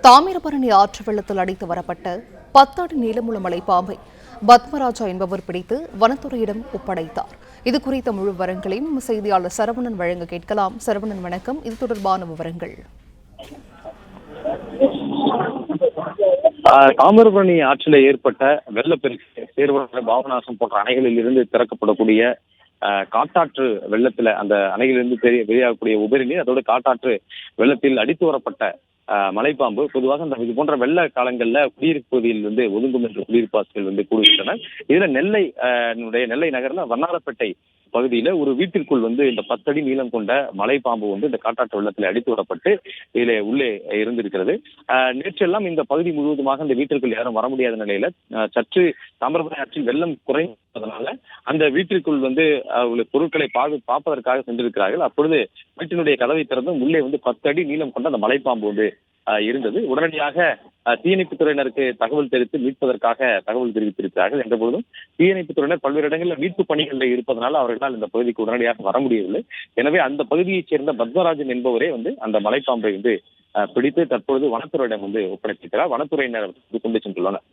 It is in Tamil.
தாமிரபரணி ஆற்று வெள்ளத்தில் அடித்து வரப்பட்ட 10 அடி நீளமுள்ள மலைப்பாம்பை பத்மராஜா என்பவர் பிடித்து வனத்துறையிடம் ஒப்படைத்தார். இதுகுறித்த முழு விவரங்களையும் செய்தியாளர் சரவணன் வழங்க கேட்கலாம். சரவணன், வணக்கம். இது தொடர்பான விவரங்கள். தாமிரபரணி ஆற்றில் ஏற்பட்ட வெள்ளப்பெருக்கு, சேர்வர, பாபநாசம் போன்ற அணைகளில் இருந்து திறக்கப்படக்கூடிய காட்டாற்று வெள்ளத்துல அந்த அணையிலிருந்து வெளியாகக்கூடிய உபரி நீர், அதோடு காட்டாற்று வெள்ளத்தில் அடித்து வரப்பட்ட மலைப்பாம்பு பொதுவாக இந்த இது போன்ற வெள்ள காலங்கள்ல குடியிருப்பு பகுதியில் வந்து ஒதுங்கும் என்று குடியிருப்பாசிகள் கூடுகின்றனர். இதுல நெல்லை நகர்ல வண்ணாரப்பேட்டை பகுதியில ஒரு வீட்டிற்குள் இந்த 10 அடி நீளம் கொண்ட மலைப்பாம்பு இந்த காட்டாற்று வெள்ளத்தில் அடித்து வரப்பட்டு இதிலே உள்ளே இருந்திருக்கிறது. நேற்றெல்லாம் இந்த பகுதி முழுவதுமாக இந்த வீட்டிற்குள் யாரும் வர முடியாத நிலையில சற்று தாமிரபரணி ஆற்றில் வெள்ளம் குறைந்ததனால அந்த வீட்டிற்குள் பொருட்களை பார்ப்பதற்காக சென்றிருக்கிறார்கள். அப்பொழுது வீட்டினுடைய கதவை திறந்து உள்ளே 10 அடி நீளம் கொண்ட அந்த மலைப்பாம்பு இருந்தது. உடனடியாக தீயணைப்புத் துறையினருக்கு தகவல் தெரிவித்து மீட்பதற்காக தகவல் தெரிவித்திருக்கிறார்கள். என்ற பொழுதும் தீயணைப்புத் துறையினர் பல்வேறு இடங்களில் மீட்பு பணிகளில் இருப்பதனால் அவர்களால் இந்த பகுதிக்கு உடனடியாக வர முடியவில்லை. எனவே அந்த பகுதியைச் சேர்ந்த பத்மராஜன் என்பவரே அந்த மலைப்பாம்பை பிடித்து தற்பொழுது வனத்துறையிடம் ஒப்படைத்திருக்கிறார். வனத்துறையினர் கொண்டு சென்றுள்ளனர்.